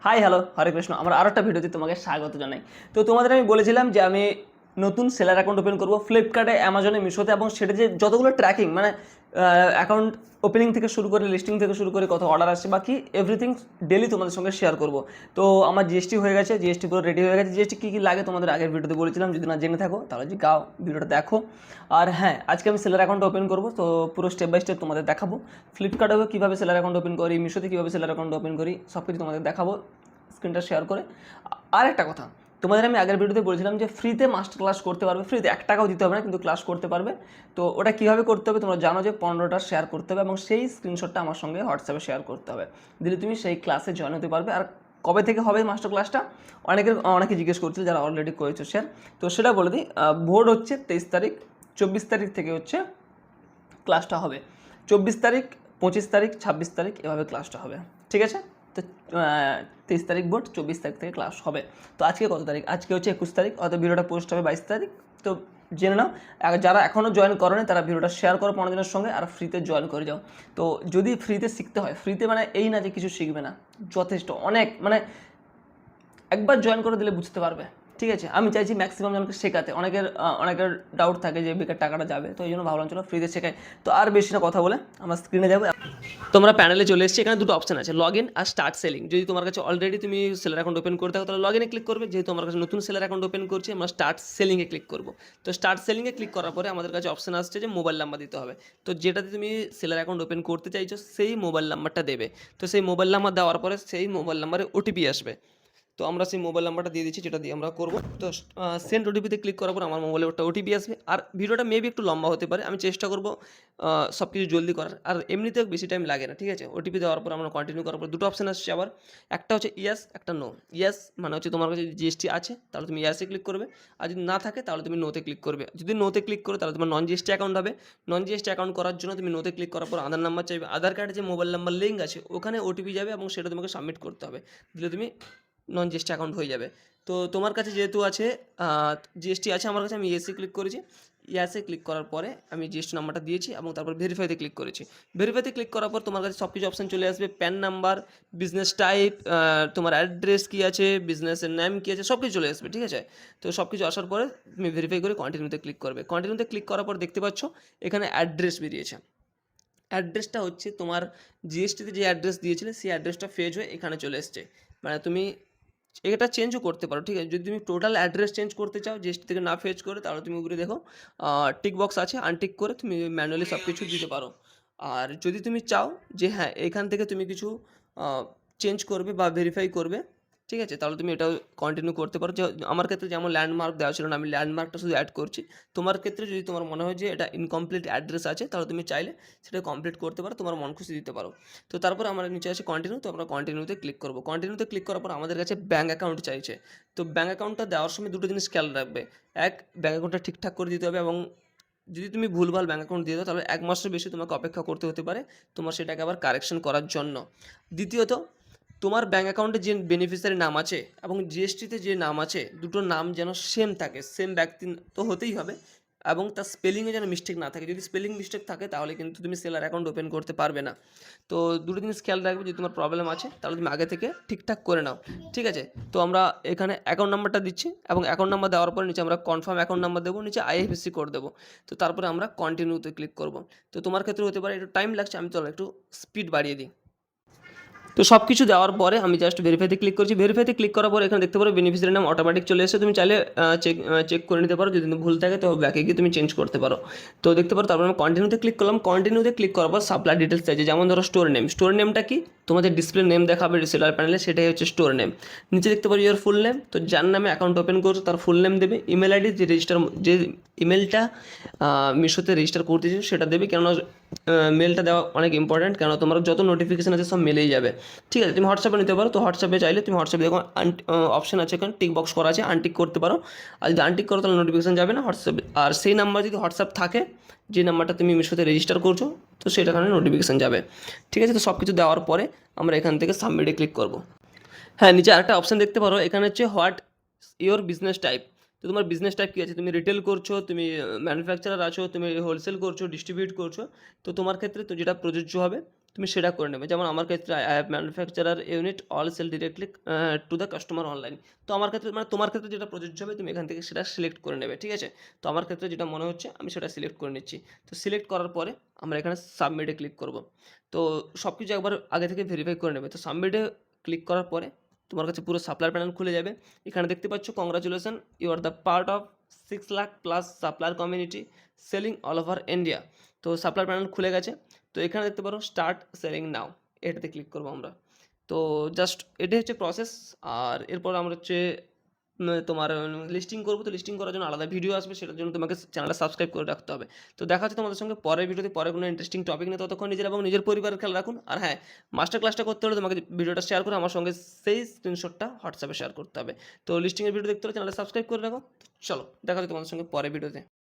Hi hello হরে কৃষ্ণ, আমার আরও একটা ভিডিওতে তোমাকে স্বাগত জানাই। তো তোমাদের আমি বলেছিলাম যে আমি নতুন সেলার অ্যাকাউন্ট ওপেন করবো ফ্লিপকার্টে, অ্যামাজনে, মিশোতে, এবং সেটা যে যতগুলো ট্র্যাকিং মানে অ্যাকাউন্ট ওপেনিং থেকে শুরু করে, লিস্টিং থেকে শুরু করে, কত অর্ডার আসছে, বাকি এভরিথিং ডেলি তোমাদের সঙ্গে শেয়ার করবো। তো আমার জিএসটি হয়ে গেছে, জিএসটি পুরো রেডি হয়ে গেছে। জিএসটি কী কী লাগে তোমাদের আগের ভিডিওতে বলেছিলাম, যদি না জেনে থাকো তাহলে যে গাও ভিডিওটা দেখো। আর হ্যাঁ, আজকে আমি সেলার অ্যাকাউন্ট ওপেন করবো, তো পুরো স্টেপ বাই স্টেপ তোমাদের দেখাবো। ফ্লিপকার্টেও কীভাবে সেলার অ্যাকাউন্ট ওপেন করি, মিশোতে কীভাবে সেলার অ্যাকাউন্ট ওপেন করি, সব কিছু তোমাদের দেখাবো স্ক্রিনটা শেয়ার করে। আর একটা কথা, তোমাদের আমি আগের ভিডিওতে বলেছিলাম যে ফ্রিতে মাস্টার ক্লাস করতে পারবে, ফ্রিতে 1 টাকাও দিতে হবে না, কিন্তু ক্লাস করতে পারবে। তো ওটা কীভাবে করতে হবে তোমরা জানো, যে 15টা শেয়ার করতে হবে এবং সেই স্ক্রিনশটটা আমার সঙ্গে হোয়াটসঅ্যাপে শেয়ার করতে হবে, দিলে তুমি সেই ক্লাসে জয়েন হতে পারবে। আর কবে থেকে হবে মাস্টার ক্লাসটা, অনেকে জিজ্ঞেস করছিল যারা অলরেডি করেছো শেয়ার। তো সেটা বলে দিই, ভোট হচ্ছে 23 তারিখ, 24 তারিখ থেকে হচ্ছে ক্লাসটা হবে। 24 তারিখ, 25 তারিখ, 26 তারিখ এভাবে ক্লাসটা হবে, ঠিক আছে? তো 23 তারিখ ভোট, 24 তারিখ থেকে ক্লাস হবে। তো আজকে কত তারিখ? আজকে হচ্ছে 21 তারিখ, অর্থাৎ ভিডিওটা পোস্ট হবে 22 তারিখ। তো জেনে নাও, যারা এখনও জয়েন করোনি তারা ভিডিওটা শেয়ার করো 15 জনের সঙ্গে, আর ফ্রিতে জয়েন করে যাও। তো যদি ফ্রিতে শিখতে হয়, ফ্রিতে মানে এই না যে কিছু শিখবে না, যথেষ্ট অনেক, মানে একবার জয়েন করে দিলে বুঝতে পারবে, ঠিক আছে? আমি চাইছি ম্যাক্সিমাম জনকে শেখাতে। অনেকের ডাউট থাকে যে বেকার টাকাটা যাবে, তো এই জন্য ভাবলাম চলো ফ্রিতে শেখাই। তো আর বেশি না কথা বলে আমার স্ক্রিনে যাবো। তোমরা প্যানেলে চলে এসেছি, এখানে দুটো অপশন আছে, লগ ইন আর স্টার্ট সেলিং। যদি তোমার কাছে অলরেডি তুমি সেলার অ্যাকাউন্ট ওপেন করে থাকো তাহলে লগ ইনে ক্লিক করবে, যেহেতু আমার কাছে নতুন সেলার অ্যাকাউন্ট ওপেন করছি আমরা স্টার্ট সেলিংয়ে ক্লিক করবো। তো স্টার্ট সেলিংয়ে ক্লিক করার পরে আমাদের কাছে অপশন আসছে যে মোবাইল নাম্বার দিতে হবে। তো যেটাতে তুমি সেলার অ্যাকাউন্ট ওপেন করতে চাইছো সেই মোবাইল নাম্বারটা দেবে। তো সেই মোবাইল নাম্বার দেওয়ার পরে সেই মোবাইল নাম্বারে ওটিপি আসবে। তো আমরা সেই মোবাইল নাম্বারটা দিয়ে দিচ্ছি, যেটা দিয়ে আমরা করবো। তো সেন্ড ওটিপিতে ক্লিক করার পর আমার মোবাইলে ওটা ওটিপি আসবে। আর ভিডিওটা মেবি একটু লম্বা হতে পারে, আমি চেষ্টা করবো সব কিছু জলদি করার। আর এমনিতেও বেশি টাইম লাগে না, ঠিক আছে? ওটিপি দেওয়ার পর আমরা কন্টিনিউ করার পর দুটো অপশন আসছে আবার, একটা হচ্ছে ইয়েস, একটা নো। ইয়েস মানে হচ্ছে তোমার কাছে জিএসটি আছে তাহলে তুমি ইয়েসে ক্লিক করবে, আর যদি না থাকে তাহলে তুমি নোতে ক্লিক করবে। যদি নোতে ক্লিক করো তাহলে তোমার নন জিএসটি অ্যাকাউন্ট হবে। নন জিএসটি অ্যাকাউন্ট করার জন্য তুমি নোতে ক্লিক করার পর আধার নাম্বার চাইবে, আধার কার্ডে যে মোবাইল নাম্বার লিঙ্ক আছে ওখানে ওটিপি যাবে এবং সেটা তোমাকে সাবমিট করতে হবে, দিলে তুমি নন জিএসটি অ্যাকাউন্ট হয়ে যাবে। তো তোমার কাছে যেহেতু আছে জিএসটি আছে আমার কাছে, আমি ইয়েসে ক্লিক করেছি। ইয়েসে ক্লিক করার পরে আমি জিএসটি নাম্বারটা দিয়েছি এবং তারপর ভেরিফাইতে ক্লিক করেছি। ভেরিফাইতে ক্লিক করার পর তোমার কাছে সব কিছু অপশান চলে আসবে, প্যান নাম্বার, বিজনেস টাইপ, তোমার অ্যাড্রেস কী আছে, বিজনেসের নাম কী আছে, সব কিছু চলে আসবে, ঠিক আছে? তো সব কিছু আসার পরে তুমি ভেরিফাই করে কন্টিনিউতে ক্লিক করবে। কন্টিনিউতে ক্লিক করার পর দেখতে পাচ্ছ এখানে অ্যাড্রেস বেরিয়েছে। অ্যাড্রেসটা হচ্ছে তোমার জিএসটিতে যে অ্যাড্রেস দিয়েছিলে সেই অ্যাড্রেসটা ফেজ হয়ে এখানে চলে এসছে। মানে তুমি এটা চেঞ্জও করতে পারো, ঠিক আছে? যদি তুমি টোটাল অ্যাড্রেস চেঞ্জ করতে চাও জিএসটি থেকে না ফেচ করে, তাহলে তুমি উপরে দেখো টিক বক্স আছে, আনটিক করে তুমি ম্যানুয়ালি সব কিছু দিতে পারো। আর যদি তুমি চাও যে হ্যাঁ এখান থেকে তুমি কিছু চেঞ্জ করবে বা ভেরিফাই করবে, ঠিক আছে, তাহলে তুমি এটাও কন্টিনিউ করতে পারো। যে আমার ক্ষেত্রে যেমন ল্যান্ডমার্ক দেওয়া ছিল না, আমি ল্যান্ডমার্কটা শুধু অ্যাড করছি। তোমার ক্ষেত্রে যদি তোমার মনে হয় যে এটা ইনকমপ্লিট অ্যাড্রেস আছে তাহলে তুমি চাইলে সেটা কমপ্লিট করতে পারো, তোমার মন খুশি দিতে পারো। তো তারপর আমার নিচে আছে কন্টিনিউ, তো আমরা কন্টিনিউতে ক্লিক করবো। কন্টিনিউতে ক্লিক করার পর আমাদের কাছে ব্যাঙ্ক অ্যাকাউন্ট চাইছে। তো ব্যাঙ্ক অ্যাকাউন্টটা দেওয়ার সময় দুটো জিনিস খেয়াল রাখবে। এক, ব্যাঙ্ক অ্যাকাউন্টটা ঠিকঠাক করে দিতে হবে, এবং যদি তুমি ভুলভাল ব্যাঙ্ক অ্যাকাউন্ট দিয়ে দাও তাহলে 1 মাসের বেশি তোমাকে অপেক্ষা করতে হতে পারে তোমার সেটাকে আবার কারেকশন করার জন্য। দ্বিতীয়ত, তোমার ব্যাঙ্ক অ্যাকাউন্টে যে বেনিফিশিয়ারি নাম আছে এবং জিএসটিতে যে নাম আছে দুটোর নাম যেন সেম থাকে, সেম ব্যক্তি তো হতেই হবে, এবং তার স্পেলিংয়ে যেন মিস্টেক না থাকে। যদি স্পেলিং মিস্টেক থাকে তাহলে কিন্তু তুমি সেলার অ্যাকাউন্ট ওপেন করতে পারবে না। তো দুটো জিনিস খেয়াল রাখবে, যদি তোমার প্রবলেম আছে তাহলে তুমি আগে থেকে ঠিকঠাক করে নাও, ঠিক আছে? তো আমরা এখানে অ্যাকাউন্ট নাম্বারটা দিচ্ছি এবং অ্যাকাউন্ট নাম্বার দেওয়ার পর নিচে আমরা কনফার্ম অ্যাকাউন্ট নাম্বার দেবো, নিচে আইএফএসসি কোড দেবো। তো তারপরে আমরা কন্টিনিউতে ক্লিক করব। তো তোমার ক্ষেত্রে হতে পারে একটু টাইম লাগছে, আমি চলো একটু স্পিড বাড়িয়ে দিই। তো সব কিছু দেওয়ার পরে আমি জাস্ট ভেরিফাইতে ক্লিক করছি। ভেরিফাইতে ক্লিক করার পরে এখানে দেখতে পারো বেনিফিশিয়ারি নাম অটোমেটিক চলে এসে, তুমি চাইলে চেক করে নিতে পারো, যদি ভুল থাকে তো ব্যাকে গিয়ে তুমি চেঞ্জ করতে পারো। তো দেখতে পারো, তারপর আমি কন্টিনিউতে ক্লিক করলাম। কন্টিনিউতে ক্লিক করার পর সাপ্লাই ডিটেলস চাইছে, যেমন ধরো স্টোর নেম। স্টোর নেমটা কি তোমাদের ডিসপ্লে নেম দেখাবে সেলার প্যানেলে, সেটাই হচ্ছে স্টোর নেম। নিচে দেখতে পারো ইয়ার ফুল নেম, তো যার নামে অ্যাকাউন্ট ওপেন করছো তার ফুল নেম দেবে। ইমেল আইডি যে ইমেলটা মিশোতে রেজিস্টার করতেছো সেটা দেবে, কেননা মেলটা দেওয়া অনেক ইম্পর্ট্যান্ট, কেন তোমার যত নোটিফিকেশান আছে সব মেলেই যাবে, ঠিক আছে? তুমি হোয়াটসঅ্যাপে নিতে পারো। তো হোয়াটসঅ্যাপে চাইলে তুমি হোয়াটসঅ্যাপে দেখো অপশন আছে, এখানে টিক বক্স করা আছে, আনটিক করতে পারো। আর যদি আনটিক করো তাহলে নোটিফিকেশান যাবে না হোয়াটসঅ্যাপে। আর সেই নাম্বার যদি হোয়াটসঅ্যাপ থাকে, যে নাম্বারটা তুমি মিশোতে রেজিস্টার করছো, তো সেটাখানে নোটিফিকেশান যাবে, ঠিক আছে? তো সব কিছু দেওয়ার পরে আমরা এখান থেকে সাবমিটে ক্লিক করবো। হ্যাঁ, নিচে আরেকটা অপশান দেখতে পারো, এখানে হচ্ছে হোয়াট ইওর বিজনেস টাইপ। তো তোমার বিজনেস টাইপ কী আছে, তুমি রিটেল করছো, তুমি ম্যানুফ্যাকচারার আছো, তুমি হোলসেল করছো, ডিস্ট্রিবিউট করছো, তো তোমার ক্ষেত্রে তো যেটা প্রযোজ্য হবে তুমি সেটা করে নেবে। যেমন আমার ক্ষেত্রে I have manufacturer unit all sell directly to the customer online. তো আমার ক্ষেত্রে মানে তোমার ক্ষেত্রে যেটা প্রযোজ্য হবে তুমি এখান থেকে সেটা সিলেক্ট করে নেবে, ঠিক আছে? তো আমার ক্ষেত্রে যেটা মনে হচ্ছে আমি সেটা সিলেক্ট করে নিচ্ছি। তো সিলেক্ট করার পরে আমরা এখানে সাবমিটে ক্লিক করব। তো সব কিছু একবার আগে থেকে ভেরিফাই করে নেবে। তো সাবমিটে ক্লিক করার পরে তোমার কাছে পুরো সাপ্লায়ার প্যানেল খুলে যাবে। এখানে দেখতে পাচ্ছ congratulation, you are the part of 6 lakh plus supplier community selling all over India. তো সাপ্লায়ার প্যানেল খুলে গেছে। তো এখানে দেখতে পারো স্টার্ট সেলিং নাও, এটাতে ক্লিক করবো আমরা। তো জাস্ট এটাই হচ্ছে প্রসেস। আর এরপর আমরা হচ্ছে তোমার লিস্টিং করবো। তো লিস্টিং করার জন্য আলাদা ভিডিও আসবে, সেটার জন্য তোমাকে চ্যানেলটা সাবস্ক্রাইব করে রাখতে হবে। তো দেখা হচ্ছে তোমাদের সঙ্গে পরের ভিডিওতে, পরে কোনো ইন্টারেস্টিং টপিক নিয়ে। ততক্ষণ নিজের এবং নিজের পরিবারের খেয়াল রাখুন। আর হ্যাঁ, মাস্টার ক্লাসটা করতে হলে তোমাকে ভিডিওটা শেয়ার করে আমার সঙ্গে সেই স্ক্রিনশটটা হোয়াটসঅ্যাপে শেয়ার করতে হবে। তো লিস্টিংয়ের ভিডিও দেখতে হলে চ্যানেলটা সাবস্ক্রাইব করে রাখো। চলো দেখা হচ্ছে তোমাদের সঙ্গে পরের ভিডিওতে।